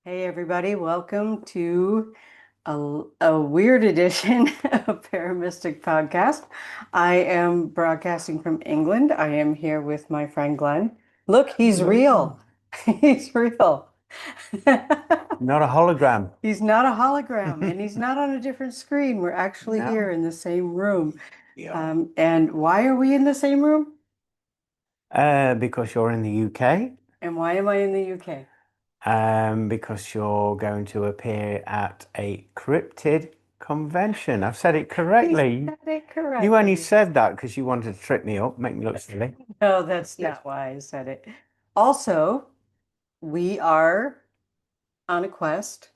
Hey everybody, welcome to a weird edition of Paramystic Podcast. I am broadcasting from England. I am here with my friend Glenn. Look, he's real. He's real. Not a hologram. He's not a hologram and he's not on a different screen. We're actually here No. in the same room. Yeah. And why are we in the same room? Because you're in the UK, And why am I in the UK? because you're going to appear at a cryptid convention. I've said it He correctly. said it You only correctly. said that because you wanted to trip me up, make me look silly. No, that's not why I said it. Also, we are on a quest.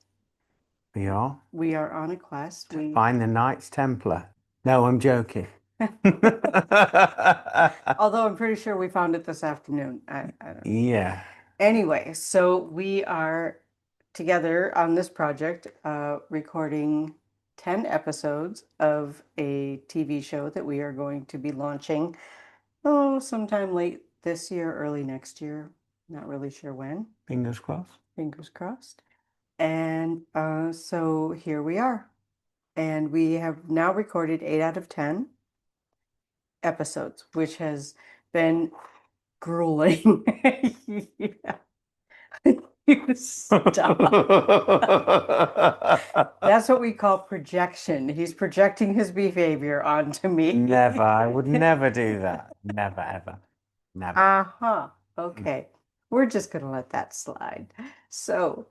We are We are on a quest. to find the Knights Templar. No, I'm joking. Although I'm pretty sure we found it this afternoon. I don't know. Yeah. Anyway, so we are together on this project, recording 10 episodes of a TV show that we are going to be launching, sometime late this year, early next year. Not really sure when. Fingers crossed. Fingers crossed. And so here we are. And we have now recorded 8 out of 10 episodes, which has been grueling. Yeah. You stop. That's what we call projection. He's projecting his behavior onto me. Never. I would never do that. Never, ever. Never. Uh-huh. Okay. We're just going to let that slide. So,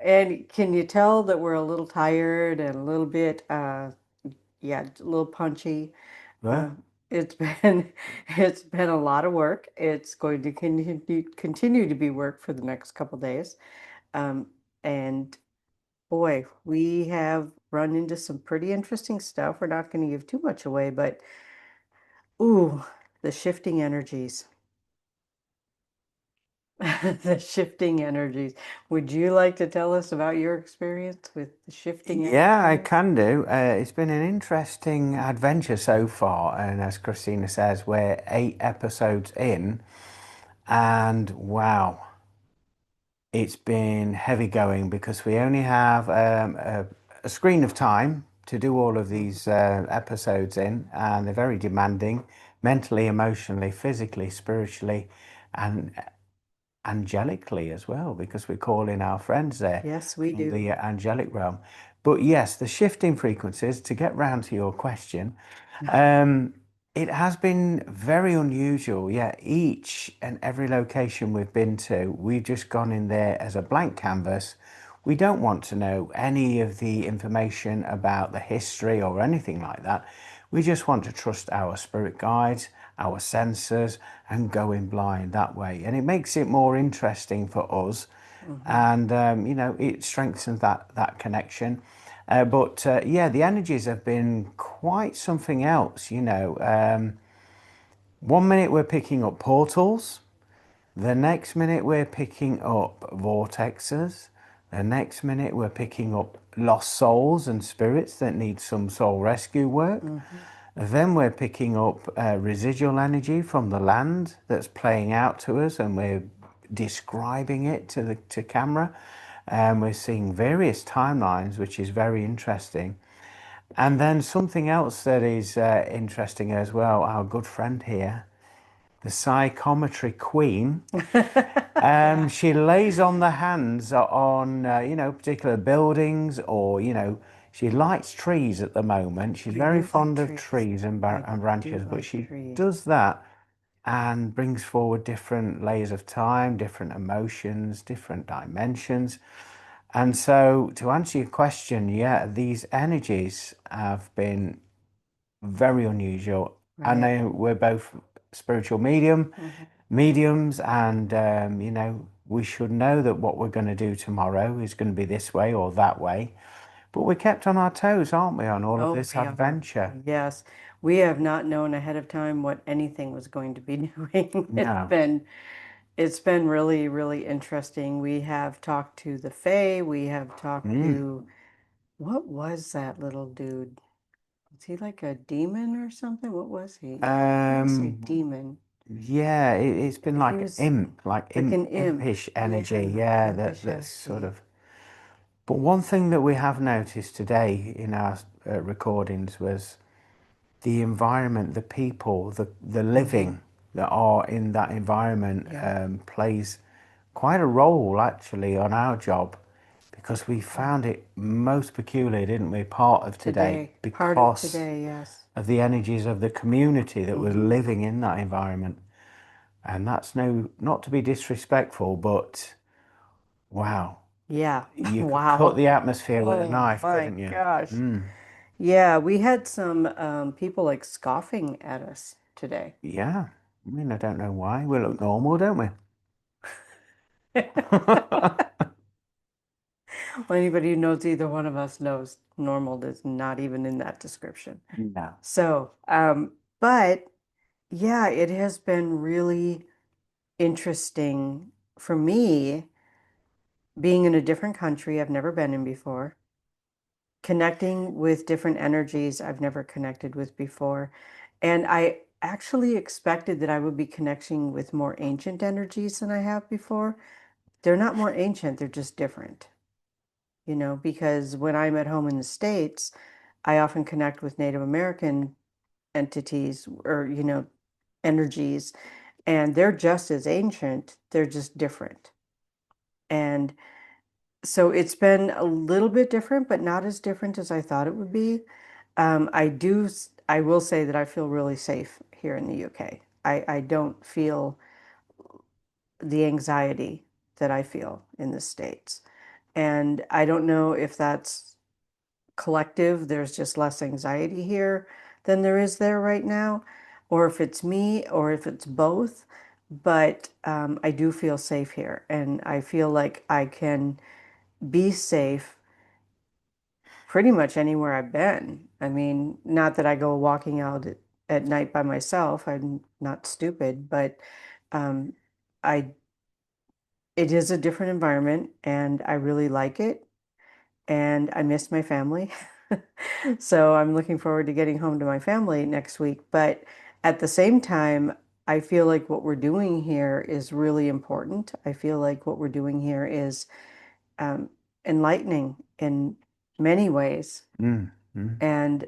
and can you tell that we're a little tired and a little bit, yeah, a little punchy? Uh, Well, it's been it's been a lot of work. It's going to continue to be work for the next couple days. Um, and boy, we have run into some pretty interesting stuff. We're not going to give too much away, but ooh, the shifting energies. The shifting energies. Would you like to tell us about your experience with the shifting yeah, I energies? can do. It's been an interesting adventure so far, and as Christina says, we're 8 episodes in, and wow, it's been heavy going because we only have a screen of time to do all of Mhm. these episodes in, and they're very demanding mentally, emotionally, physically, spiritually, and angelically as well, because we're calling our friends there Yes, we from do. the angelic realm. But yes, the shifting frequencies, to get round to your question, um, it has been very unusual. Yeah, each and every location we've been to, we've just gone in there as a blank canvas. We don't want to know any of the information about the history or anything like that. We just want to trust our spirit guides, our sensors, and go in blind that way. And it makes it more interesting for us, Mhm. and it strengthens that connection. But yeah, the energies have been quite something else. 1 minute we're picking up portals, the next minute we're picking up vortexes, the next minute we're picking up lost souls and spirits that need some soul rescue work. Mhm. Then we're picking up residual energy from the land that's playing out to us, and we're describing it to camera. And we're seeing various timelines, which is very interesting. And then something else that is interesting as well, our good friend here, the psychometry queen. Yeah. She lays on the hands on, particular buildings, or, she likes trees at the moment. She's I very do like fond of trees. trees I and do branches, but like she trees. does that and brings forward different layers of time, different emotions, different dimensions. And so, to answer your question, yeah, these energies have been very unusual. I Right. know we're both spiritual Mhm. mediums, and we should know that what we're going to do tomorrow is going to be this way or that way. But we're kept on our toes, aren't we, on all of Oh, this we are. adventure? Yes. We have not known ahead of time what anything was going to be doing. No. It's been really, really interesting. We have talked to the Fae. We have talked Mm. to what was that little dude? Was he like a demon or something? What was he? I want to say Um, demon. yeah, it's been He was like like an imp. impish energy. Yeah, Yeah, impish that's sort energy. of. But one thing that we have noticed today in our recordings was the environment, the people, the Hmm. living that are in that environment Yeah, plays quite a role actually on our job because we yeah. found it most peculiar, didn't we? Part of today Today, part of because today, yes. of the energies of the community that was Hmm. living in that environment. And that's no, not to be disrespectful, but wow, Yeah. you could cut Wow. the atmosphere with a Oh knife, my couldn't you? gosh. Yeah, we had some people like scoffing at us today. Yeah. I mean, I don't know why. We look normal, don't we? Well, anybody who knows either one of us knows normal is not even in that description. No. So, but yeah, it has been really interesting for me being in a different country I've never been in before, connecting with different energies I've never connected with before. And I actually expected that I would be connecting with more ancient energies than I have before. They're not more ancient, they're just different, because when I'm at home in the States, I often connect with Native American entities or, energies, and they're just as ancient, they're just different. And so it's been a little bit different, but not as different as I thought it would be. I will say that I feel really safe here in the UK. I don't feel the anxiety that I feel in the States. And I don't know if that's collective, there's just less anxiety here than there is there right now, or if it's me, or if it's both. But I do feel safe here, and I feel like I can be safe pretty much anywhere I've been. I mean, not that I go walking out at night by myself. I'm not stupid, but um, I it is a different environment, and I really like it, and I miss my family. So I'm looking forward to getting home to my family next week. But at the same time, I feel like what we're doing here is really important. I feel like what we're doing here is um, enlightening in many ways. Mm, mm. And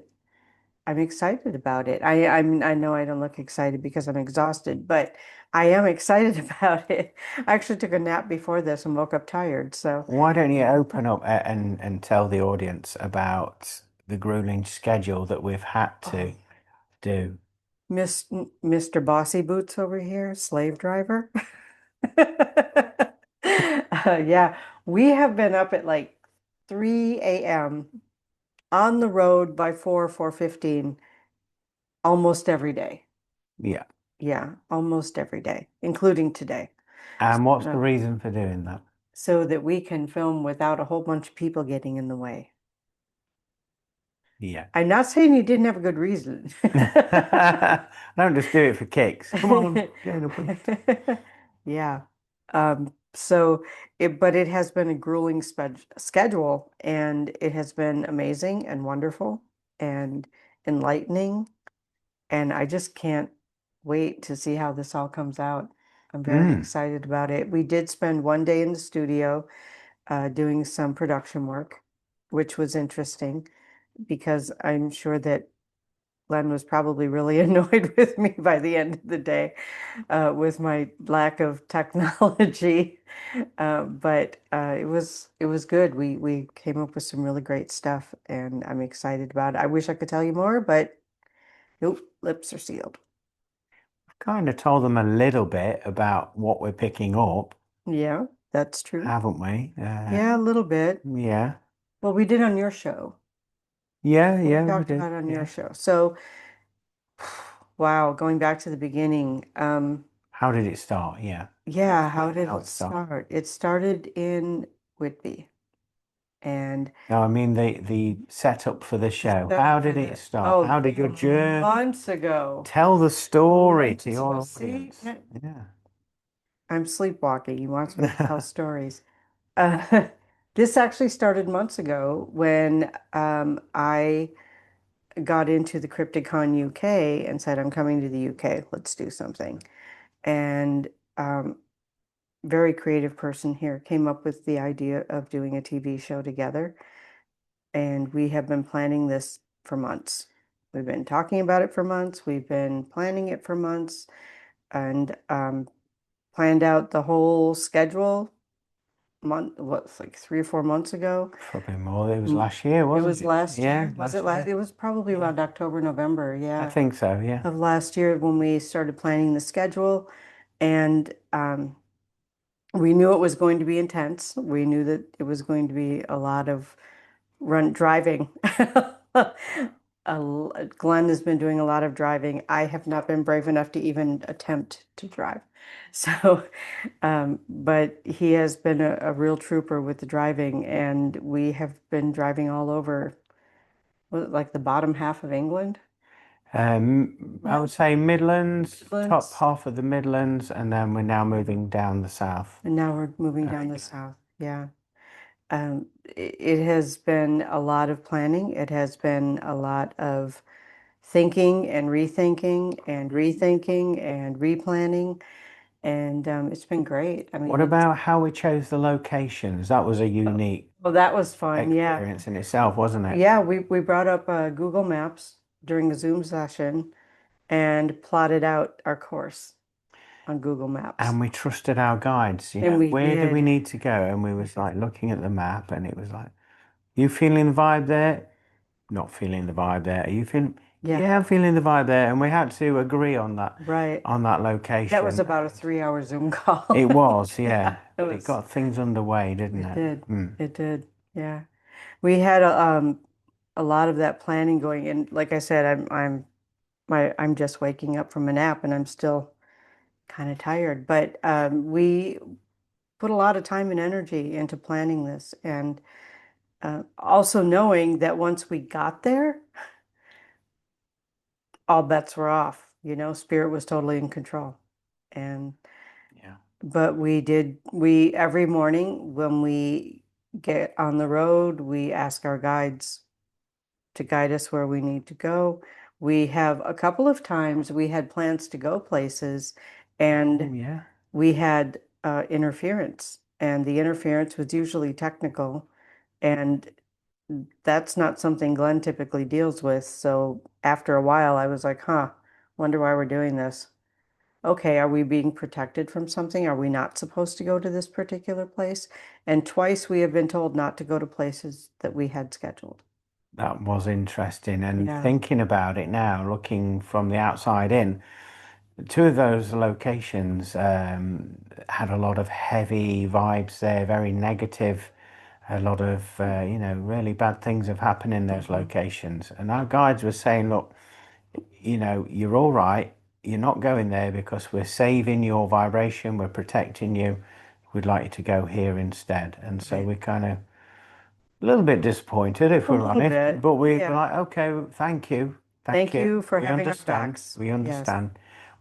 I'm excited about it. I know I don't look excited because I'm exhausted, but I am excited about it. I actually took a nap before this and woke up tired. So, Why don't you open up and tell the audience about the grueling schedule that we've had oh, to do? Miss Mr. Bossy Boots over here, slave driver. Yeah, we have been up at like 3 a.m. on the road by 4:15 almost every day. Yeah. Yeah, almost every day, including today. And what's the Uh, reason for doing that? so that we can film without a whole bunch of people getting in the way. Yeah. I'm not saying you didn't have a good reason. Don't just do it for kicks. Come on, get up. Yeah. But it has been a grueling schedule, and it has been amazing and wonderful and enlightening. And I just can't wait to see how this all comes out. I'm very Mm, excited about it. We did spend one day in the studio doing some production work, which was interesting because I'm sure that Glenn was probably really annoyed with me by the end of the day with my lack of technology. But it was good. We came up with some really great stuff, and I'm excited about it. I wish I could tell you more, but nope, lips are sealed. kind of told them a little bit about what we're picking up, Yeah, that's true. haven't we? Yeah, a little bit. Yeah. Well, we did on your show. Yeah, We yeah, we talked did. about it on your Yeah. show. So, wow, going back to the beginning. How did it start? Yeah. Yeah, Explain how did how it it started. start? It started in Whitby, and No, I mean the setup for the the show. setup How for did it the start? How did your journey? months ago. Tell the story to Months ago. your See, audience. Yeah. I'm sleepwalking. He wants me to tell stories. Uh, this actually started months ago when I got into the Crypticon UK and said, I'm coming to the UK. Let's do something. and um, very creative person here came up with the idea of doing a TV show together. And we have been planning this for months. We've been talking about it for months. We've been planning it for months and planned out the whole schedule what's like 3 or 4 months ago. Probably more. It was Mm, last year, It wasn't was it? last Yeah, year. Was it last last? year. It was probably Yeah, around October, November, I yeah, think so. Yeah. of last year when we started planning the schedule. And we knew it was going to be intense. We knew that it was going to be a lot of run driving. Glenn has been doing a lot of driving. I have not been brave enough to even attempt to drive. So, but he has been a real trooper with the driving, and we have been driving all over, like the bottom half of England. I would say Midlands, top Midlands. half of the Midlands, and then we're now moving down the south. And now we're moving down the south. Yeah. It has been a lot of planning. It has been a lot of thinking and rethinking and rethinking and replanning. And it's been great. I What mean, it's, about how we chose the locations? That was a unique well, that was fun. Yeah. experience in itself, wasn't it? Yeah. We brought up Google Maps during a Zoom session and plotted out our course on Google Maps. And we trusted our guides, And we where do we did. need to go? And we was like looking at the map and it was like, you feeling the vibe there? Not feeling the vibe there. Are you feeling? Yeah. Yeah, I'm feeling the vibe there. And we had to agree Right. on that That was location. about a 3 hour Zoom call. It was, Yeah. yeah, It but it was, got things underway, didn't it it? did. Mm. It did. Yeah. We had a lot of that planning going, and like I said, I'm just waking up from a nap and I'm still kind of tired. But we put a lot of time and energy into planning this, and also knowing that once we got there, all bets were off. Spirit was totally in control. And Yeah. but we every morning when we get on the road, we ask our guides to guide us where we need to go. We have a couple of times we had plans to go places Oh, and yeah. we had interference, and the interference was usually technical, and that's not something Glenn typically deals with. So after a while, I was like, huh, wonder why we're doing this. Okay, are we being protected from something? Are we not supposed to go to this particular place? And twice we have been told not to go to places that we had scheduled. That was interesting. And Yeah. thinking about it now, looking from the outside in, two of those locations had a lot of heavy vibes there, very negative. A lot of, really bad things have happened in those Mhm. locations. And our guides were saying, look, you're all right. You're not going there because we're saving your vibration, we're protecting you. We'd like you to go here instead. And so Right. we kind of a little bit disappointed, if A we're little honest, bit. but we were Yeah. like, okay, thank you, thank Thank you. you for We having our understand. backs. We Yes. understand.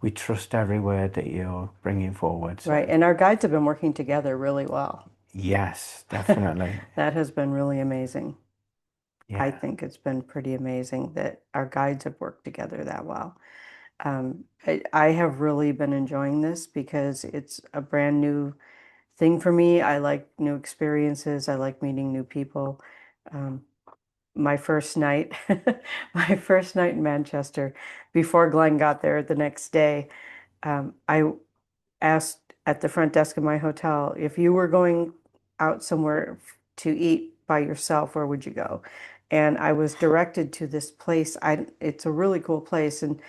We trust every word that you're bringing forward. Right. So, And our guides have been working together really well. yes, definitely. That has been really amazing. I Yeah. think it's been pretty amazing that our guides have worked together that well. I have really been enjoying this because it's a brand new thing for me. I like new experiences. I like meeting new people. Um, my first night, my first night in Manchester, before Glenn got there the next day, I asked at the front desk of my hotel, if you were going out somewhere to eat by yourself, where would you go? And I was directed to this place. It's a really cool place, and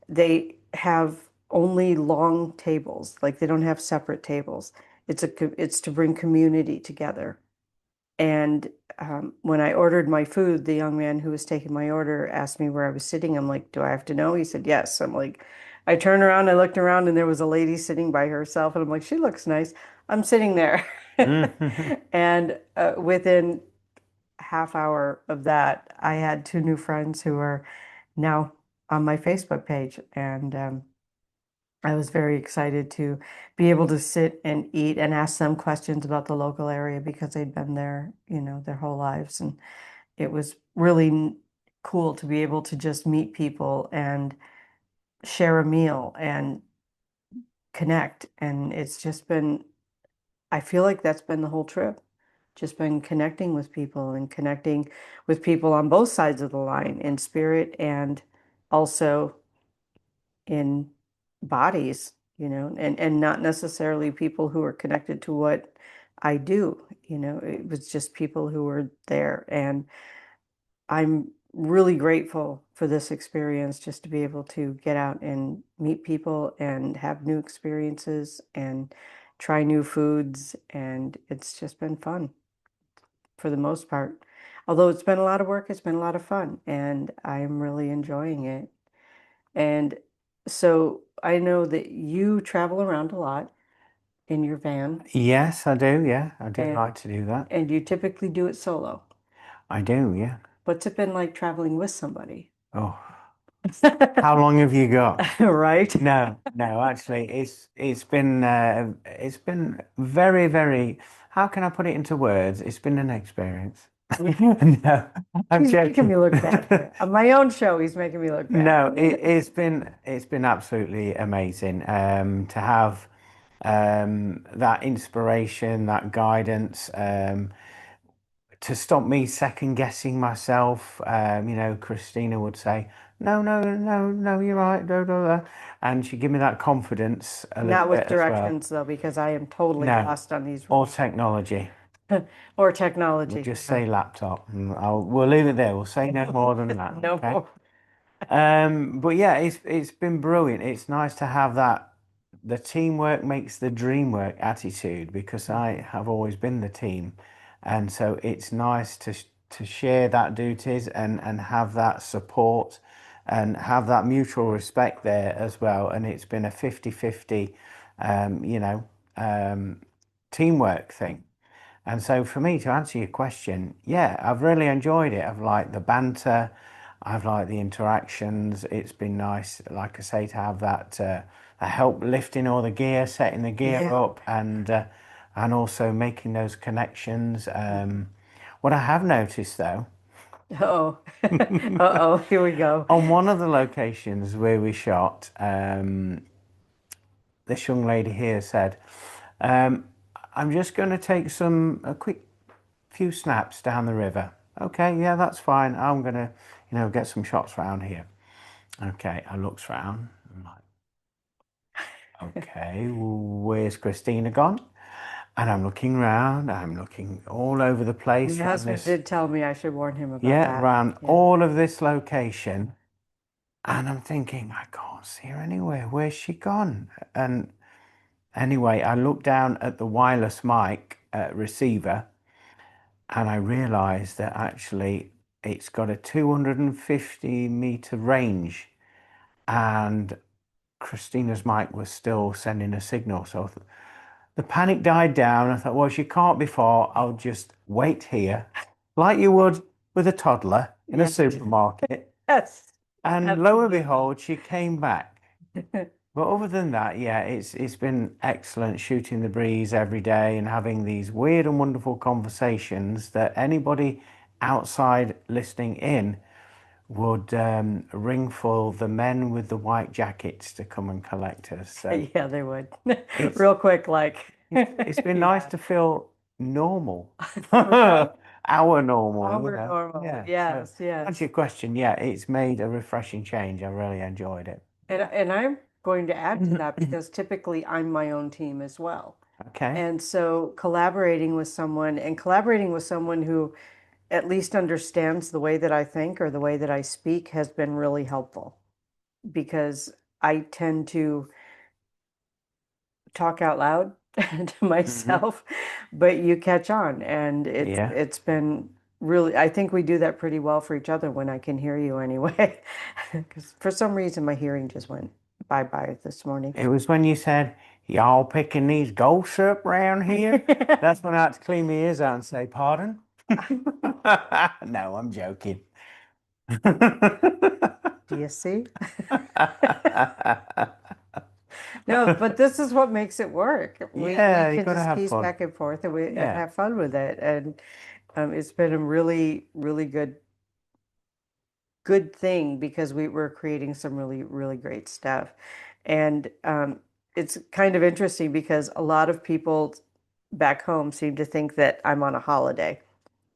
they have only long tables. Like they don't have separate tables. It's to bring community together. And when I ordered my food, the young man who was taking my order asked me where I was sitting. I'm like, do I have to know? He said, yes. I'm like, I turned around, I looked around, and there was a lady sitting by herself. And I'm like, she looks nice. I'm sitting there. Mhm. And within half hour of that, I had two new friends who are now on my Facebook page. And I was very excited to be able to sit and eat and ask them questions about the local area because they'd been there, their whole lives. And it was really cool to be able to just meet people and share a meal and connect. And it's just been, I feel like that's been the whole trip. Just been connecting with people and connecting with people on both sides of the line in spirit and also in bodies, and not necessarily people who are connected to what I do. It was just people who were there. And I'm really grateful for this experience just to be able to get out and meet people and have new experiences and try new foods. And it's just been fun for the most part. Although it's been a lot of work, it's been a lot of fun, and I'm really enjoying it. And so I know that you travel around a lot in your van, Yes, I do. Yeah, I do and like to do that. and you typically do it solo. I do. Yeah. What's it been like traveling with somebody? Oh, how long have you got? Right? No, no, actually, it's been very, very. How can I put it into words? It's been an experience. No, I'm He's making joking. me look bad here. On my own show, he's making me look bad. No, it's been absolutely amazing to have that inspiration, that guidance, to stop me second guessing myself. Christina would say, "No, no, no, no, you're right," blah, blah, blah. And she'd give me that confidence a little Not with bit as well. directions though, because I am totally No, lost on these or roads. technology. Or We'll technology. just say laptop, and we'll leave it there. We'll say no more than that. No Okay. more. But yeah, it's been brilliant. It's nice to have that the teamwork makes the dream work attitude because I have always been the team, and so it's nice to share that duties and have that support and have that mutual respect there as well. And it's been a 50-50, um, you know, um, teamwork thing. And so for me to answer your question, yeah, I've really enjoyed it. I've liked the banter. I've liked the interactions. It's been nice, like I say, to have that help lifting all the gear, setting the gear Yeah. up, and also making those connections. What I have noticed though, Uh-oh. Uh-oh, here we go. on one of the locations where we shot, this young lady here said, um, "I'm just going to take a quick few snaps down the river." Okay, yeah, that's fine. I'm gonna, get some shots round here. Okay, I looks round. I'm like, okay, where's Christina gone? And I'm looking round. I'm looking all over the place My around husband this, did tell me I should warn him about yeah, that. around Yeah. all of this location. And I'm thinking, I can't see her anywhere. Where's she gone? And anyway, I looked down at the wireless mic receiver and I realized that actually it's got a 250-meter range and Christina's mic was still sending a signal. So the panic died down. I thought, well, she can't be far. I'll just wait here, like you would with a toddler in a Yes. supermarket. Yes. And lo and Absolutely. behold, she came back. But other than that, yeah, it's been excellent shooting the breeze every day and having these weird and wonderful conversations that anybody outside listening in would ring for the men with the white jackets to come and collect us. So Yeah, they would. it's Real quick, like, it's been nice yeah. to feel normal, Right. our normal, Our normal. Yeah. So Yes, to answer yes. your question, yeah, it's made a refreshing change. I really enjoyed it. And I'm going to add to that because typically I'm my own team as well. Okay. And so collaborating with someone who at least understands the way that I think or the way that I speak has been really helpful because I tend to talk out loud to Hmm. myself, but you catch on, and it's Yeah. it's been really, I think we do that pretty well for each other when I can hear you anyway. Because for some reason my hearing just went bye-bye this morning. It was when you said, y'all picking these ghosts up round here? That's when I had to clean my ears out and say, pardon? No, I'm joking. Do you see? No, but this is what makes it work. We Yeah, you can gotta just have piece fun. back and forth and we Yeah. have fun with it. And it's been a really, really good thing because we were creating some really, really great stuff. And it's kind of interesting because a lot of people back home seem to think that I'm on a holiday,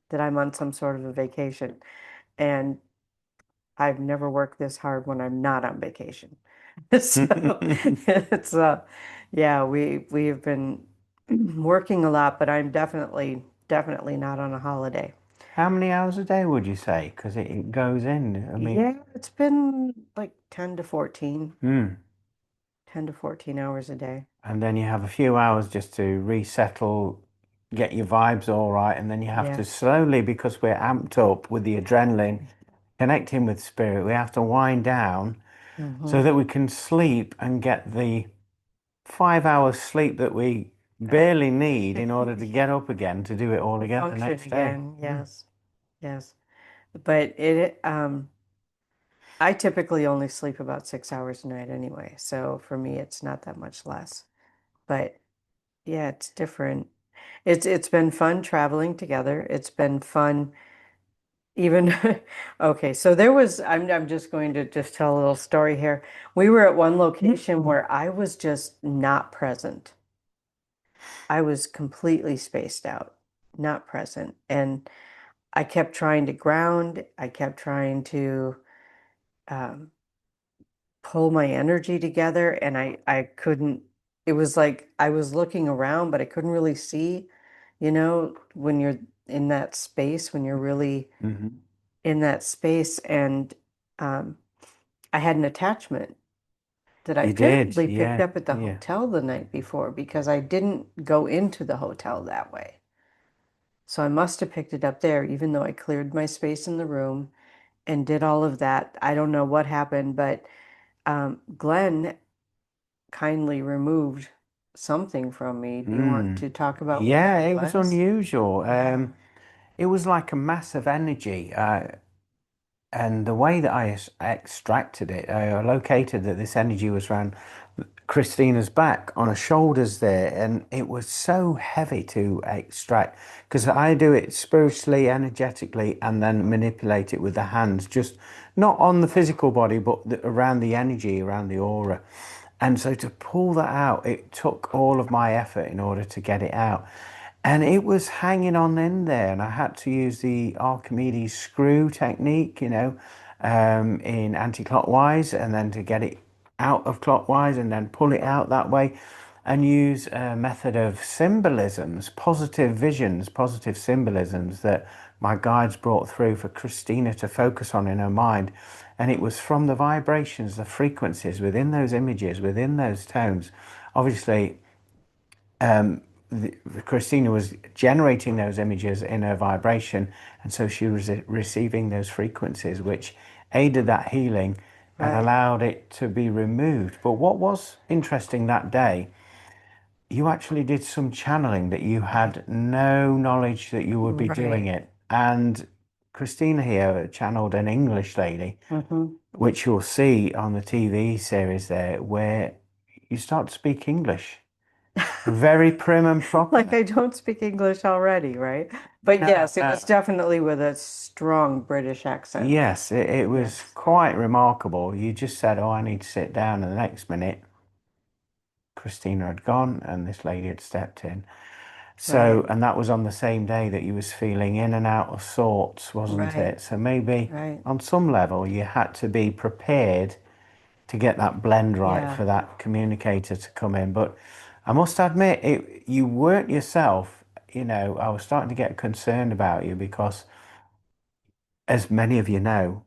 that I'm on some sort of a vacation. And I've never worked this hard when I'm not on vacation. So it's yeah, we have been working a lot, but I'm definitely not on a holiday. How many hours a day would you say? Because it goes in. I mean, Yeah, it's been like 10 to 14, hmm. 10 to 14 hours a day. And then you have a few hours just to resettle, get your vibes all right, and then you have to Yeah. slowly, because we're amped up with the adrenaline, connecting with spirit, we have to wind down so Hmm. that we can sleep and get the 5 hours sleep that we barely need in order to get up again to do it all To again the function next day. again. Hmm. Yes. Yes. But I typically only sleep about 6 hours a night anyway. So for me, it's not that much less. But yeah, it's different. It's been fun traveling together. It's been fun even okay, so there was I'm just going to just tell a little story here. We were at one location where I was just not present. I was completely spaced out, not present. And I kept trying to ground. I kept trying to um, pull my energy together, and I couldn't. It was like I was looking around, but I couldn't really see, when you're in that space, when you're really Hmm. in that space. And um, I had an attachment that I You did, apparently picked yeah, up at the yeah. hotel the night before because I didn't go into the hotel that way. So I must have picked it up there, even though I cleared my space in the room and did all of that. I don't know what happened, but Glenn kindly removed something from me. Do you want Mm. to talk about what Yeah, that it was was? unusual. Yeah. It was like a massive energy. And the way that I extracted it, I located that this energy was around Christina's back on her shoulders there, and it was so heavy to extract because I do it spiritually, energetically, and then manipulate it with the hands, just not on the physical body, but around the energy, around the aura. And so to pull that out, it took all of my effort in order to get it out. And it was hanging on in there, and I had to use the Archimedes screw technique, in anti-clockwise, and then to get it out of clockwise, and then pull it out that way, and use a method of symbolisms, positive visions, positive symbolisms that my guides brought through for Christina to focus on in her mind. And it was from the vibrations, the frequencies within those images, within those tones. Obviously, Christina was generating those images in her vibration, and so she was receiving those frequencies, which aided that healing and Right. allowed it to be removed. But what was interesting that day, you actually did some channeling that you Right. had no knowledge that you would be doing Right. it. And Christina here channeled an English lady, Hmm. which you'll see on the TV series there, where you start to speak English very prim and Like proper. I don't speak English already, right? But No, yes, it was no. definitely with a strong British accent. Yes, it was Yes. quite remarkable. You just said, "Oh, I need to sit down," and the next minute, Christina had gone, and this lady had stepped in. Right. So, and that was on the same day that you was feeling in and out of sorts, wasn't Right. it? So maybe Right. on some level, you had to be prepared to get that blend right Yeah. for that communicator to come in. But I must admit, you weren't yourself. I was starting to get concerned about you because, as many of you know,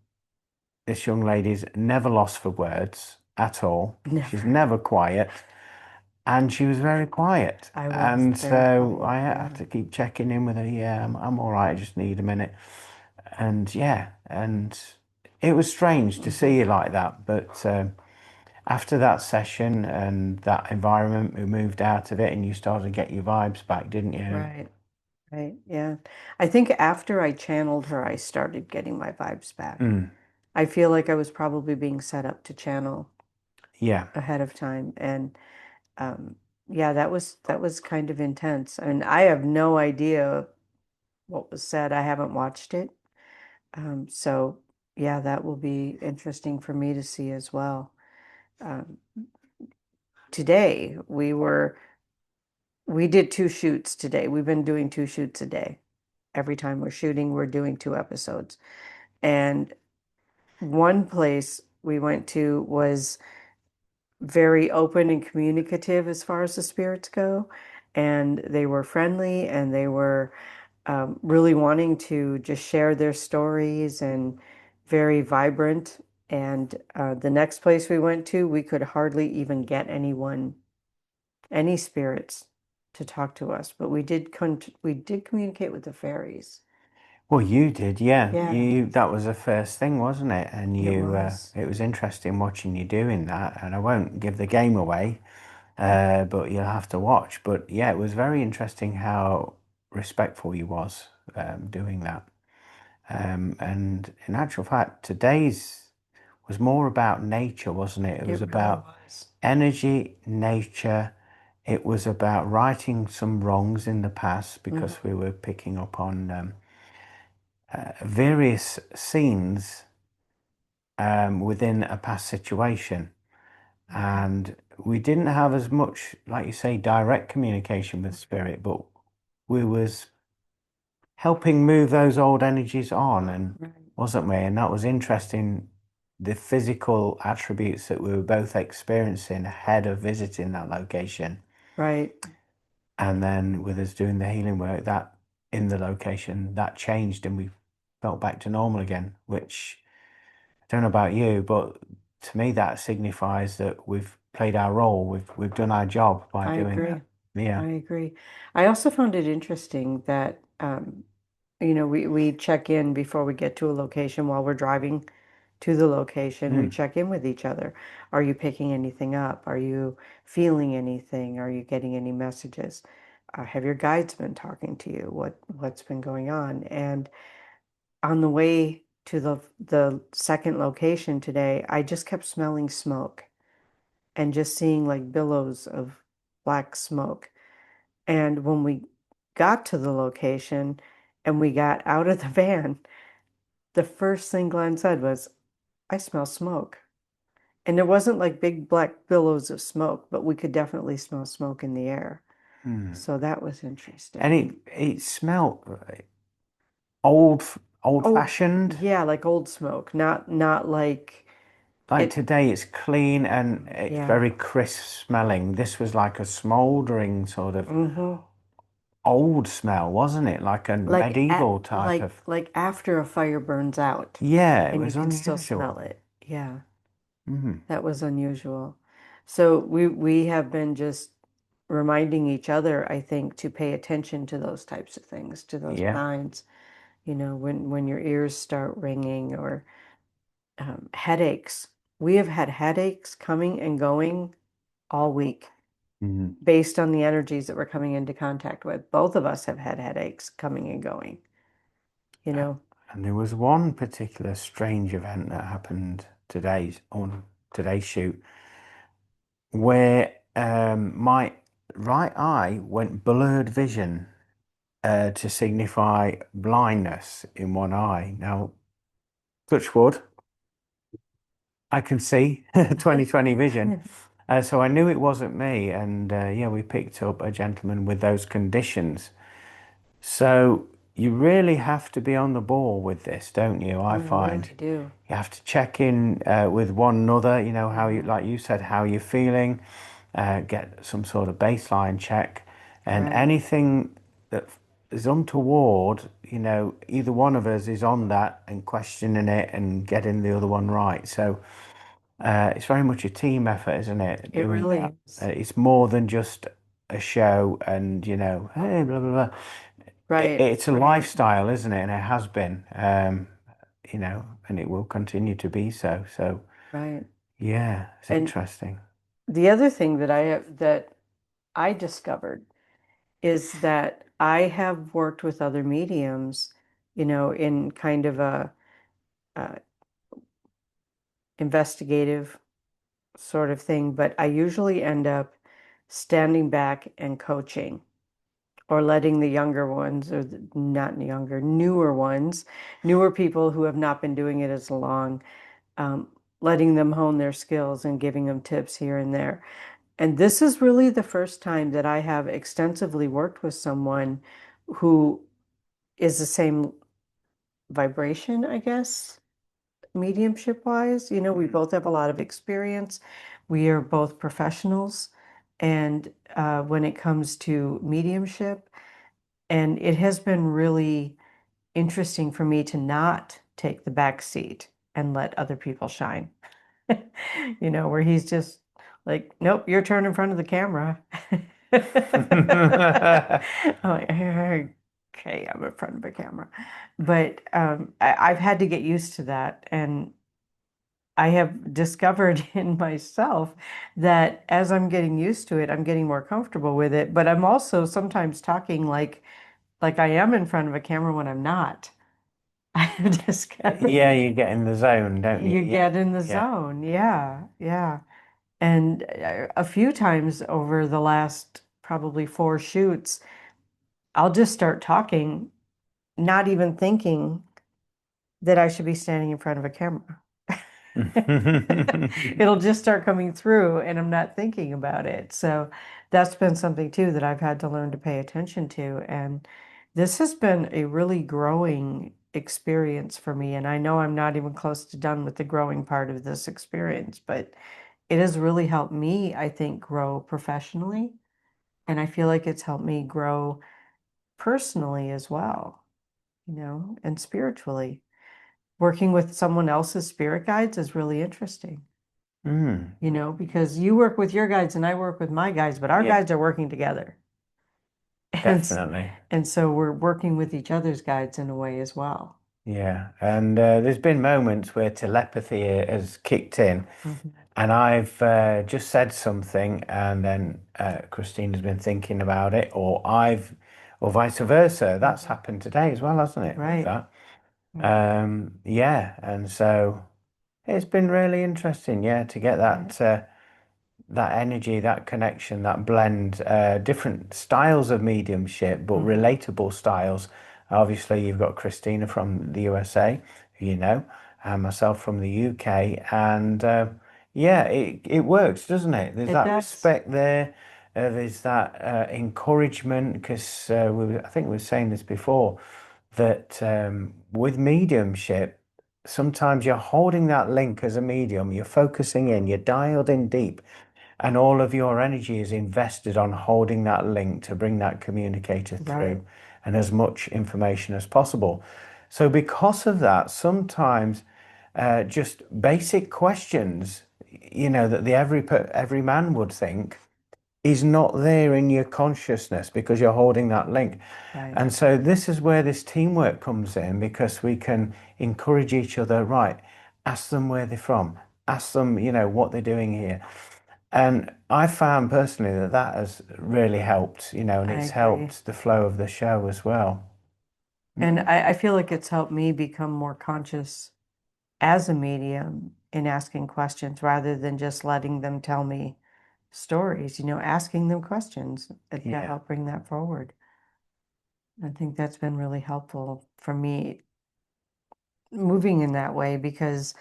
this young lady's never lost for words at all. She's Never. never quiet, and she was very quiet. I was And very so quiet. I had Yeah. to keep checking in with her. Yeah, I'm all right. I just need a minute. And yeah, and it was strange to Hmm. see you like that. But after that session and that environment, we moved out of it, and you started to get your vibes back, didn't you? Right. Right. Yeah. I think after I channeled her, I started getting my vibes back. Mm, I feel like I was probably being set up to channel yeah. ahead of time. And um, yeah, that was kind of intense. And I have no idea what was said. I haven't watched it. So yeah, that will be interesting for me to see as well. Um, today we did 2 shoots today. We've been doing 2 shoots a day. Every time we're shooting, we're doing 2 episodes. And one place we went to was very open and communicative as far as the spirits go. And they were friendly and they were really wanting to just share their stories and very vibrant. And the next place we went to, we could hardly even get any spirits to talk to us, but we did communicate with the fairies. Well, you did, yeah. Yeah, That was the first thing, wasn't it? And it was. it was interesting watching you doing that. And I won't give the game away, but you'll have to watch. But yeah, it was very interesting how respectful you was doing that. And in actual fact, today's was more about nature, wasn't it? It was It really about was. energy, nature. It was about righting some wrongs in the past Mhm. because we were picking up on various scenes within a past situation. Right, And we didn't have as much, like you say, direct communication with spirit, but we was helping move those old energies on, and right, wasn't we? And that was interesting, the physical attributes that we were both experiencing ahead of visiting that location. right. And then with us doing the healing work, that in the location, that changed and we felt back to normal again, which I don't know about you, but to me that signifies that we've played our role. We've done our job by I doing agree. that. Yeah. I agree. I also found it interesting that we check in before we get to a location while we're driving to the location. We Mm. check in with each other. Are you picking anything up? Are you feeling anything? Are you getting any messages? Have your guides been talking to you? What's been going on? And on the way to the second location today, I just kept smelling smoke and just seeing like billows of black smoke. And when we got to the location and we got out of the van, the first thing Glenn said was, I smell smoke. And there wasn't like big black billows of smoke, but we could definitely smell smoke in the air. Mm. So that was And interesting. it smelled old old Oh, fashioned. yeah, like old smoke, not like Like it. today, it's clean and it's Yeah. very crisp smelling. This was like a smouldering sort of Hmm. old smell, wasn't it? Like a medieval type of. Like after a fire burns out Yeah, it and you was can still smell unusual. it. Yeah, Mm. that was unusual. So we have been just reminding each other, I think, to pay attention to those types of things, to those Yeah. signs, when your ears start ringing or headaches. We have had headaches coming and going all week Mm. based on the energies that we're coming into contact with. Both of us have had headaches coming and going, you know. And there was one particular strange event that happened on today's shoot where my right eye went blurred vision to signify blindness in one eye. Now, touch wood, I can see 20/20 vision. So I knew it wasn't me. And yeah, we picked up a gentleman with those conditions. So you really have to be on the ball with this, don't you? I We find really do. you have to check in with one another, you know, how you, Hmm. like you said, how you're feeling, get some sort of baseline check, and Right. anything that is untoward, you know, either one of us is on that and questioning it and getting the other one right. So it's very much a team effort, isn't it? It Doing really that. is. It's more than just a show and, you know, hey, blah, blah, blah. Right. It's a Right. lifestyle, isn't it? And it has been, you know, and it will continue to be so. So, Right. yeah, it's And interesting. the other thing that I discovered is that I have worked with other mediums, in kind of a investigative sort of thing, but I usually end up standing back and coaching or letting the younger ones, or not younger, newer ones, newer people who have not been doing it as long, um, letting them hone their skills and giving them tips here and there. And this is really the first time that I have extensively worked with someone who is the same vibration, I guess, mediumship wise. You know, we both have a lot of experience. We are both professionals. And when it comes to mediumship, and it has been really interesting for me to not take the back seat and let other people shine. You know, where he's just like, nope, your turn in front of the camera. I'm like, okay, I'm in front of a camera. But I've had to get used to that. And I have discovered in myself that as I'm getting used to it, I'm getting more comfortable with it. But I'm also sometimes talking like I am in front of a camera when I'm not. I just kind of, Yeah, you get in the zone, don't you? you Yeah, get in the yeah. zone. Yeah, yeah. And a few times over the last probably four shoots, I'll just start talking, not even thinking that I should be standing in front of a camera. It'll just start coming through and I'm not thinking about it. So that's been something too that I've had to learn to pay attention to. And this has been a really growing experience for me. And I know I'm not even close to done with the growing part of this experience, but it has really helped me, I think, grow professionally. And I feel like it's helped me grow personally as well, you know, and spiritually. Working with someone else's spirit guides is really interesting, Mm, you know, because you work with your guides and I work with my guides, but our yeah, guides are working together. And, definitely. and so we're working with each other's guides in a way as well. Yeah, and there's been moments where telepathy has kicked in, Mhm. and I've just said something, and then Christina's been thinking about it, or vice versa. That's Mhm. happened today as well, hasn't it, with Right, that? right. Yeah, and so it's been really interesting, yeah, to get Yeah. that energy, that connection, that blend, different styles of mediumship, but Mhm. relatable styles. Obviously, you've got Christina from the USA, who you know, and myself from the UK, and yeah, it works, doesn't it? There's It that does. respect there. There's that encouragement because I think we were saying this before that with mediumship, sometimes you're holding that link as a medium, you're focusing in, you're dialed in deep, and all of your energy is invested on holding that link to bring that communicator Right, through and as much information as possible. So, because of that, sometimes just basic questions, that every man would think is not there in your consciousness because you're holding that link. right. And so this is where this teamwork comes in because we can encourage each other, right? Ask them where they're from, ask them, what they're doing here. And I found personally that that has really helped, and I it's agree. helped the flow of the show as well. And Mm. I feel like it's helped me become more conscious as a medium in asking questions rather than just letting them tell me stories, you know, asking them questions to Yeah. help bring that forward. I think that's been really helpful for me moving in that way because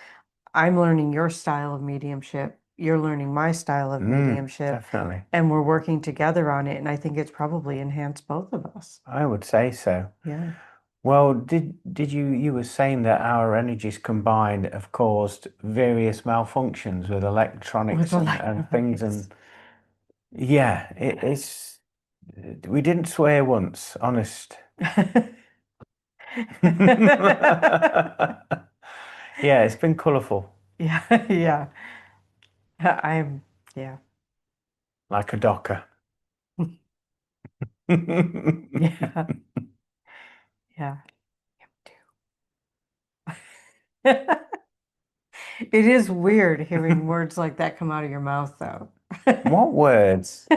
I'm learning your style of mediumship, you're learning my style of mediumship, Definitely. and we're working together on it. And I think it's probably enhanced both of us. I would say so. Yeah. Well, did you were saying that our energies combined have caused various malfunctions with With electronics and things, electronics. and yeah, it's we didn't swear once, honest. Yeah, it's been colourful, Yeah, yeah. I'm, yeah. like a docker. Yeah, yeah. It is weird hearing words like that come out of your mouth, though. What words?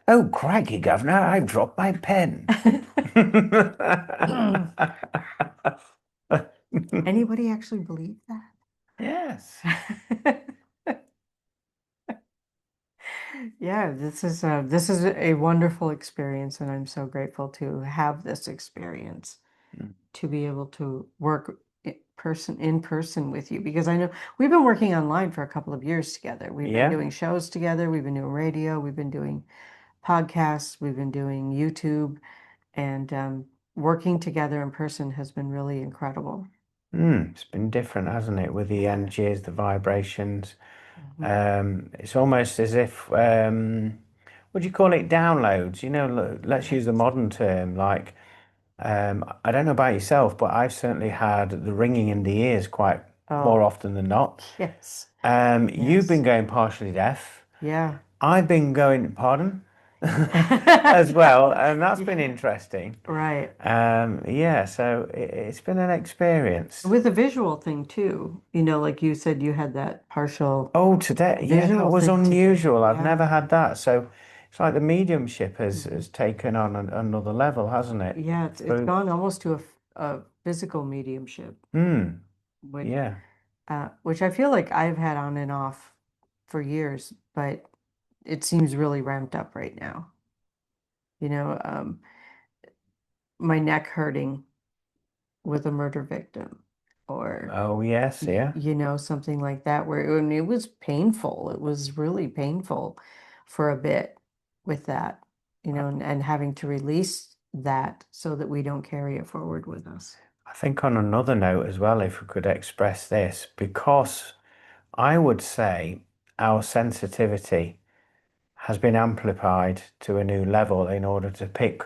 Oh, crikey, governor, I've dropped my pen. Anybody actually believe Yes. that? Yeah, this is a wonderful experience, and I'm so grateful to have this experience to be able to work person in person with you because I know we've been working online for a couple of years together. We've been Yeah. doing shows together, we've been doing radio, we've been doing podcasts, we've been doing YouTube, and working together in person has been really incredible. It's been different, hasn't it, with the Yeah. energies, the vibrations. Mhm. It's almost as if, what do you call it, downloads? Let's use the Yes. modern term. Like, I don't know about yourself, but I've certainly had the ringing in the ears quite more Oh, often than not. yes. You've been Yes. going partially deaf. Yeah. I've been going, pardon, as well, and that's been Yeah. interesting. Right. Yeah, so it's been an experience. With a visual thing too, like you said, you had that partial Oh, today, yeah, that visual was thing today. unusual. I've never Yeah. had that. So it's like the mediumship has Mhm. has taken on another level, hasn't it? Yeah, it's Through, gone almost to a physical mediumship, hmm, which yeah. which I feel like I've had on and off for years, but it seems really ramped up right now. You know, my neck hurting with a murder victim, or Oh, yes, yeah. something like that, where and it was painful. It was really painful for a bit with that, and having to release that so that we don't carry it forward with us. I think on another note as well, if we could express this, because I would say our sensitivity has been amplified to a new level in order to pick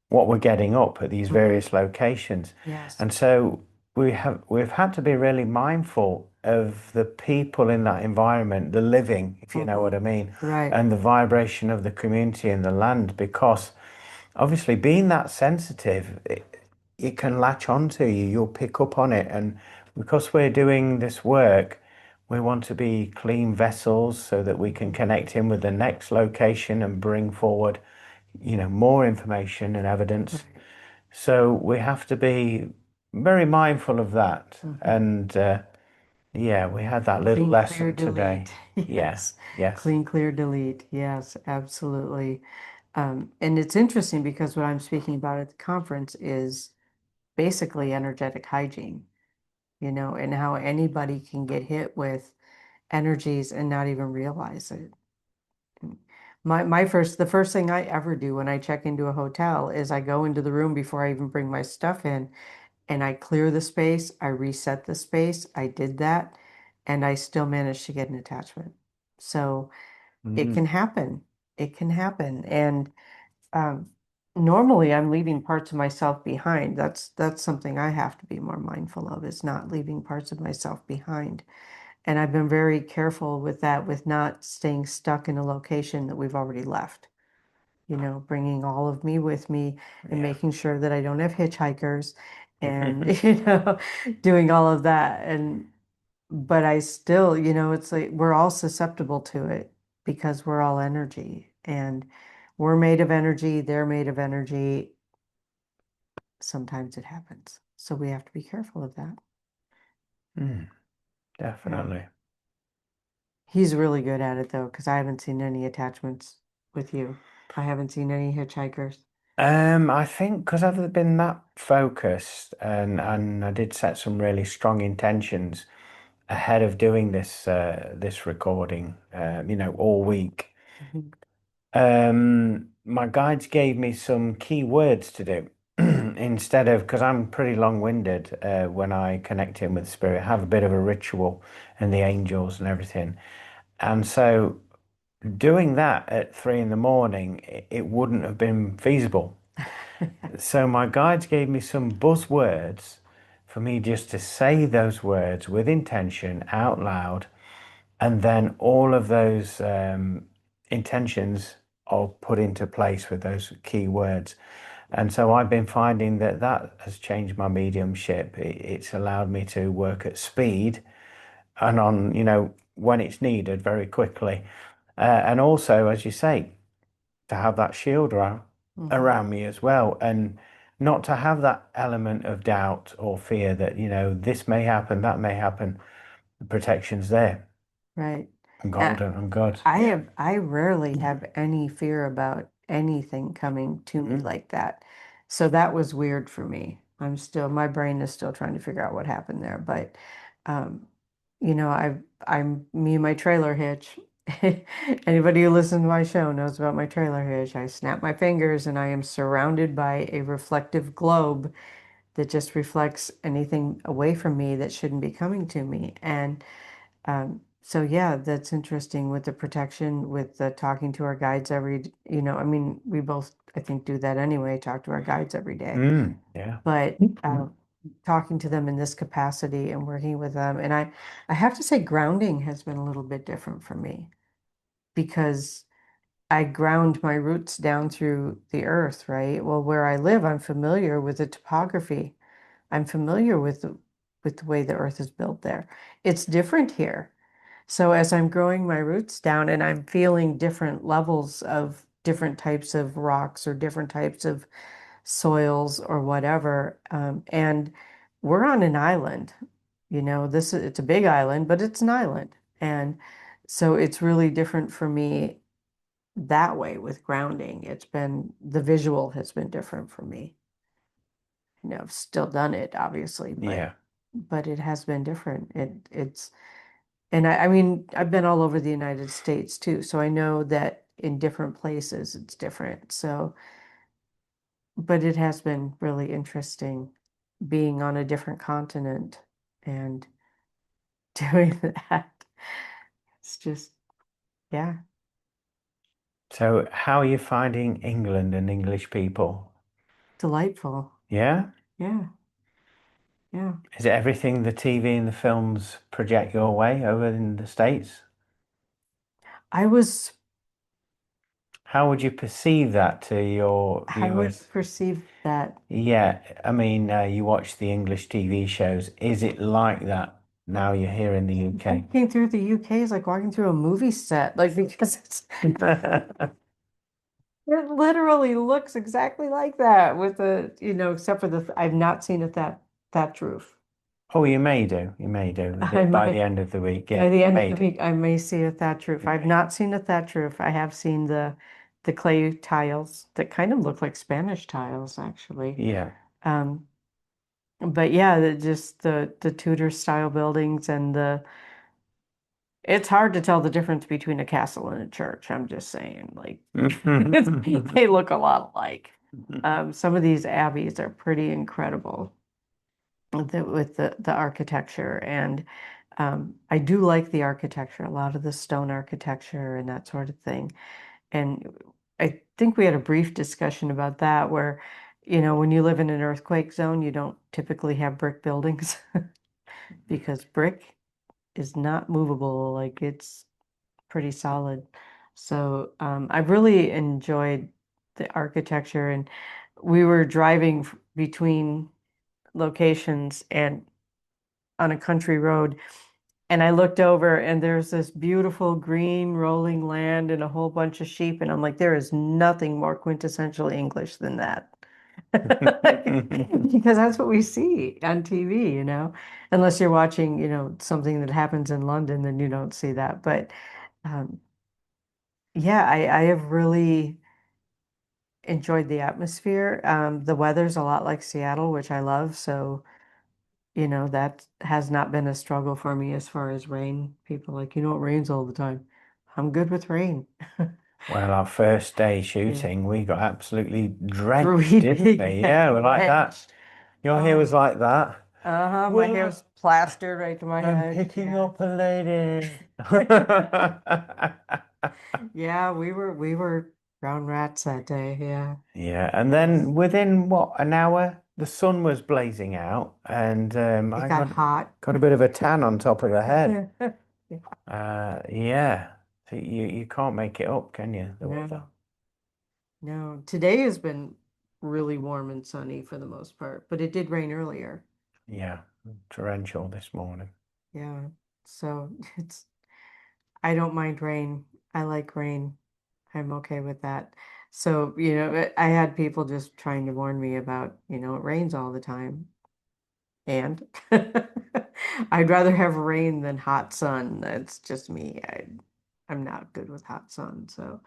what we're getting up at these Mhm. various locations. Yes. And so we've had to be really mindful of the people in that environment, the living, if you know what Hmm. I mean, Right. and the vibration of the community and the land, because obviously being that sensitive, it can latch onto you, you'll pick up on it. And because we're doing this work, we want to be clean vessels so that we can Mhm. connect in with the next location and bring forward, more information and evidence. Right. So we have to be very mindful of that. Hmm. And yeah, we had that little Clean, clear, lesson today. delete. Yeah, Yes. yes. Clean, clear, delete. Yes, absolutely. And it's interesting because what I'm speaking about at the conference is basically energetic hygiene, and how anybody can get hit with energies and not even realize it. The first thing I ever do when I check into a hotel is I go into the room before I even bring my stuff in and I clear the space, I reset the space. I did that and I still managed to get an attachment. So it Mm, can happen. It can happen. And um, normally I'm leaving parts of myself behind. That's something I have to be more mindful of, is not leaving parts of myself behind. And I've been very careful with that, with not staying stuck in a location that we've already left. Bringing all of me with me and yeah. making sure that I don't have hitchhikers and, doing all of that. But I still, it's like we're all susceptible to it because we're all energy and we're made of energy, they're made of energy. Sometimes it happens. So we have to be careful of that. Mm, Yeah. definitely. He's really good at it though, because I haven't seen any attachments with you. I haven't seen any hitchhikers. I think because I've been that focused and I did set some really strong intentions ahead of doing this recording, all week. Mhm. My guides gave me some key words to do instead of, because I'm pretty long-winded when I connect in with spirit, have a bit of a ritual and the angels and everything. And so doing that at 3 in the morning, it wouldn't have been feasible. So my guides gave me some buzzwords for me just to say those words with intention out loud, and then all of those intentions are put into place with those key words. And so I've been finding that that has changed my mediumship. It's allowed me to work at speed and on, when it's needed very quickly. And also, as you say, to have that shield Mhm. around me as well, and not to have that element of doubt or fear that, this may happen, that may happen. The protection's there Right. and Uh, golden and good. I Yeah. have I rarely have any fear about anything coming to me Mhm. like that. So that was weird for me. My brain is still trying to figure out what happened there. But, um, me and my trailer hitch. Anybody who listens to my show knows about my trailer hitch. I snap my fingers and I am surrounded by a reflective globe that just reflects anything away from me that shouldn't be coming to me. And so yeah, that's interesting with the protection, with the talking to our guides I mean, we both, I think, do that anyway, talk to our guides every day. Mm, yeah. But talking to them in this capacity and working with them, and I have to say, grounding has been a little bit different for me because I ground my roots down through the earth, right? Well, where I live, I'm familiar with the topography. I'm familiar with the way the earth is built there. It's different here. So as I'm growing my roots down and I'm feeling different levels of different types of rocks or different types of soils or whatever, and we're on an island, it's a big island, but it's an island. And so it's really different for me that way with grounding. The visual has been different for me. I've still done it, obviously, Yeah. but it has been different. And I mean, I've been all over the United States too, so I know that in different places it's different. So, but it has been really interesting being on a different continent and doing that. It's just, yeah, So, how are you finding England and English people? delightful. Yeah? Yeah, yeah. Is it everything the TV and the films project your way over in the States? I was, How would you perceive that to your I would viewers? perceive that. Yeah, I mean, you watch the English TV shows. Is it like that now you're here in the UK? Walking through the UK is like walking through a movie set, like because it literally looks exactly like that with except for I've not seen thatch roof. Oh, you may do. You may do I by the might end of the week. Yeah, By the you end of may the do. week I may see a thatch roof. You I've may do. not seen a thatch roof. I have seen the clay tiles that kind of look like Spanish tiles actually. Yeah. Um, but yeah, just the Tudor style buildings and the it's hard to tell the difference between a castle and a church. I'm just saying, like they look a lot alike. Some of these abbeys are pretty incredible with the architecture, and I do like the architecture, a lot of the stone architecture and that sort of thing. And I think we had a brief discussion about that, where, when you live in an earthquake zone, you don't typically have brick buildings because brick is not movable, like it's pretty solid. So I've really enjoyed the architecture, and we were driving between locations and on a country road, and I looked over and there's this beautiful green rolling land and a whole bunch of sheep, and I'm like, there is nothing more quintessential English than that. Because that's what we see on TV. Unless you're watching, something that happens in London, then you don't see that. But um, yeah, I have really enjoyed the atmosphere. The weather's a lot like Seattle, which I love. So, that has not been a struggle for me as far as rain. People are like, it rains all the time. I'm good with rain. Well, our first day Yeah. shooting, we got absolutely drenched, didn't Really we? get Yeah, we're like that. drenched. Your hair was Oh, like that. uh-huh. My Well, hair's plastered right to my I'm head. picking Yeah. up a lady. Yeah, we were brown rats that day. Yeah. Yeah, and Yes. then within what, an hour, the sun was blazing out, and It I got hot. got a bit of a tan on top of the head. Yeah. Yeah, so you can't make it up, can you? The weather. No, no. Today has been really warm and sunny for the most part, but it did rain earlier. Yeah, torrential this morning. Yeah. So I don't mind rain. I like rain. I'm okay with that. So, I had people just trying to warn me about, it rains all the time. And I'd rather have rain than hot sun. That's just me. I'm not good with hot sun. So,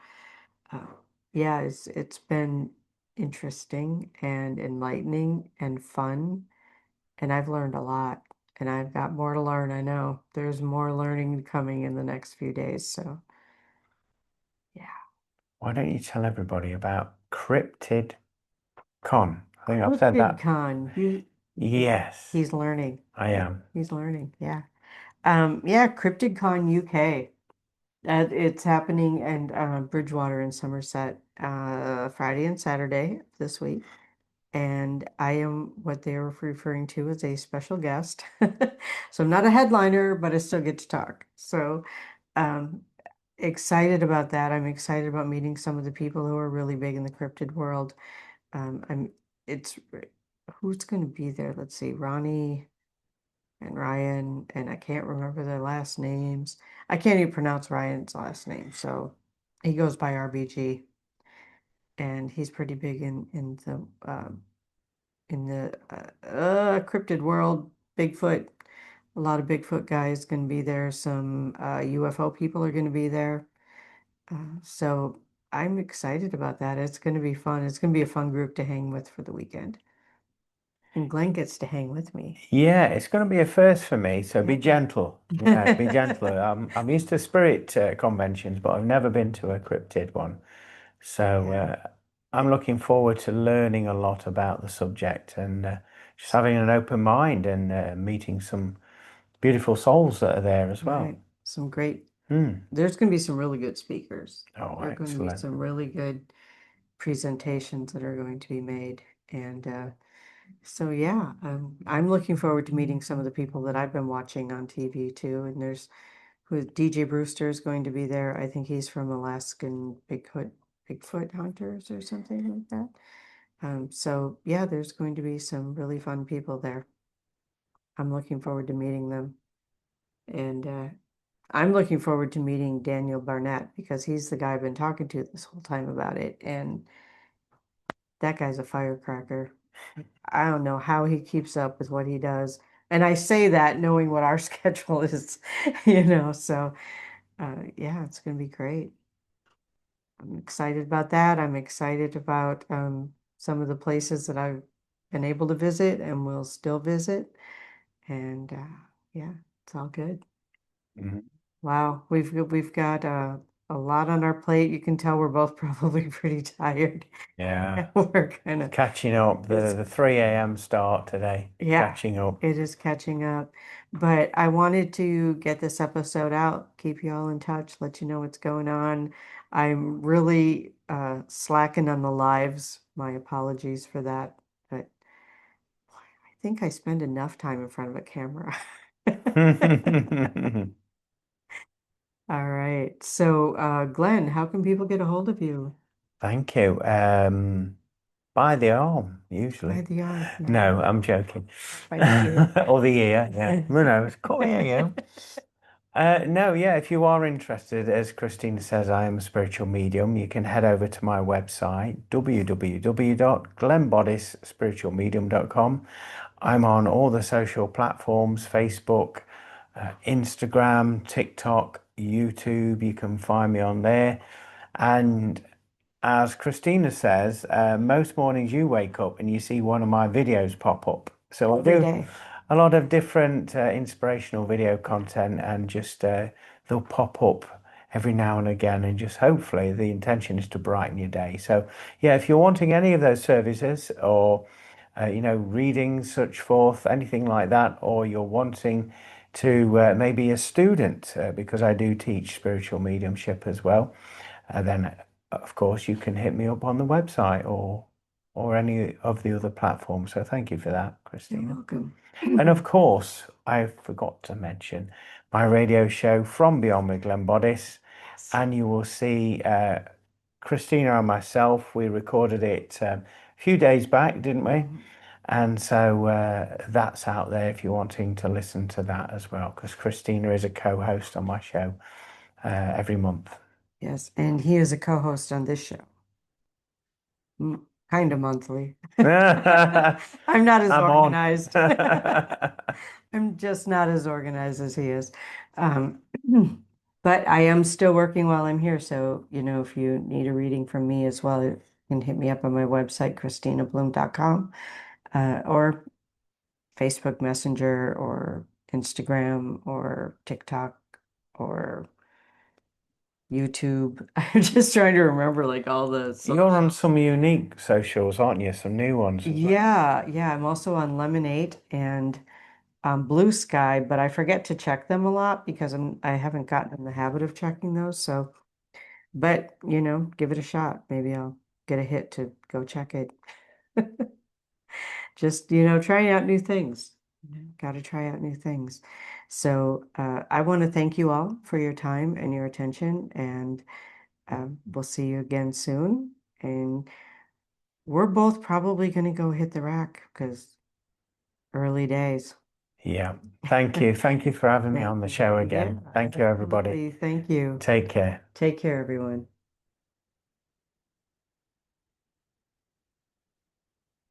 uh, yeah, it's been. interesting and enlightening and fun. And I've learned a lot. And I've got more to learn. I know there's more learning coming in the next few days. So, yeah. Why don't you tell everybody about Cryptid Con? I think I've said Cryptid that. Con. Yes, He's learning. I am. He's learning. Yeah. Yeah, Cryptid Con UK. It's happening in Bridgewater in Somerset, Friday and Saturday this week. And I am what they are referring to as a special guest. So I'm not a headliner, but I still get to talk. So um, excited about that. I'm excited about meeting some of the people who are really big in the cryptid world. I'm it's who's going to be there? Let's see, Ronnie and Ryan, and I can't remember their last names. I can't even pronounce Ryan's last name, so he goes by RBG, and he's pretty big in the cryptid world. Bigfoot, a lot of Bigfoot guys going to be there. Some UFO people are going to be there. So I'm excited about that. It's going to be fun. It's going to be a fun group to hang with for the weekend. And Glenn gets to hang with me. Yeah, it's going to be a first for me, so be gentle. Yeah, be Yeah. gentle. I'm used to spirit conventions, but I've never been to a cryptid one. So Yeah, I'm looking forward to learning a lot about the subject and just having an open mind and meeting some beautiful souls that are there as well. right. Some great, Hmm. there's going to be some really good speakers. Oh, There are going to be excellent. some really good presentations that are going to be made. And so, yeah, I'm looking forward to meeting some of the people that I've been watching on TV too. And there's who DJ Brewster is going to be there. I think he's from Alaskan Bigfoot Hunters or something like that. So yeah, there's going to be some really fun people there. I'm looking forward to meeting them. And I'm looking forward to meeting Daniel Barnett because he's the guy I've been talking to this whole time about it. And that guy's a firecracker. I don't know how he keeps up with what he does. And I say that knowing what our schedule is, So yeah, it's going to be great. I'm excited about that. I'm excited about some of the places that I've been able to visit and will still visit. And yeah, it's all good. Mhm. Wow, we've got a lot on our plate. You can tell we're both probably pretty tired. Yeah, We're kind it's of catching up. it's The 3 a.m. start today. It's yeah, catching up. it is catching up. But I wanted to get this episode out, keep you all in touch, let you know what's going on. I'm really slacking on the lives. My apologies for that, but I think I spend enough time in front of a camera. All right. So, Glenn, how can people get a hold of you? Thank you. By the arm, By usually. the arm, yeah, No, I'm joking. by the ear. Or the ear, yeah. Who knows? Come here, you. No, yeah, if you are interested, as Christina says, I am a spiritual medium. You can head over to my website, www.glennboddicespiritualmedium.com. I'm on all the social platforms, Facebook, Instagram, TikTok, YouTube. You can find me on there. And as Christina says, most mornings you wake up and you see one of my videos pop up. So I Every do day. a lot of different inspirational video content and just they'll pop up every now and again and just hopefully the intention is to brighten your day. So yeah, if you're wanting any of those services or readings, such forth, anything like that, or you're wanting to maybe a student, because I do teach spiritual mediumship as well, then of course you can hit me up on the website or any of the other platforms. So thank you for that, You're Christina. welcome. And of course, I forgot to mention my radio show From Beyond with Glenn Boddice, Yes. and you will see Christina and myself. We recorded it a few days back, didn't we? Mhm. And so that's out there if you're wanting to listen to that as well, because Christina is a co-host on my show every month. Yes, and he is a co-host on this show, kind of monthly. I'm not as I'm on. organized. I'm just not as organized as he is. Um, but I am still working while I'm here. So, if you need a reading from me as well, You can hit me up on my website, christinabloom.com, or Facebook Messenger or Instagram or TikTok or YouTube. I'm just trying to remember like all the You're on socials. some unique socials, aren't you? Some new ones as well. Yeah, yeah. I'm also on Lemonade and Blue Sky, but I forget to check them a lot because I haven't gotten in the habit of checking those. So, but give it a shot. Maybe I'll get a hit to go check it. Just, trying out new things. Got to try out new things. So, I want to thank you all for your time and your attention, and we'll see you again soon. And we're both probably going to go hit the rack because early days. Yeah. Thank you. Thank you for having me Thank on the you. show Yeah, again. Thank you, everybody. absolutely. Thank you. Take care. Take care, everyone.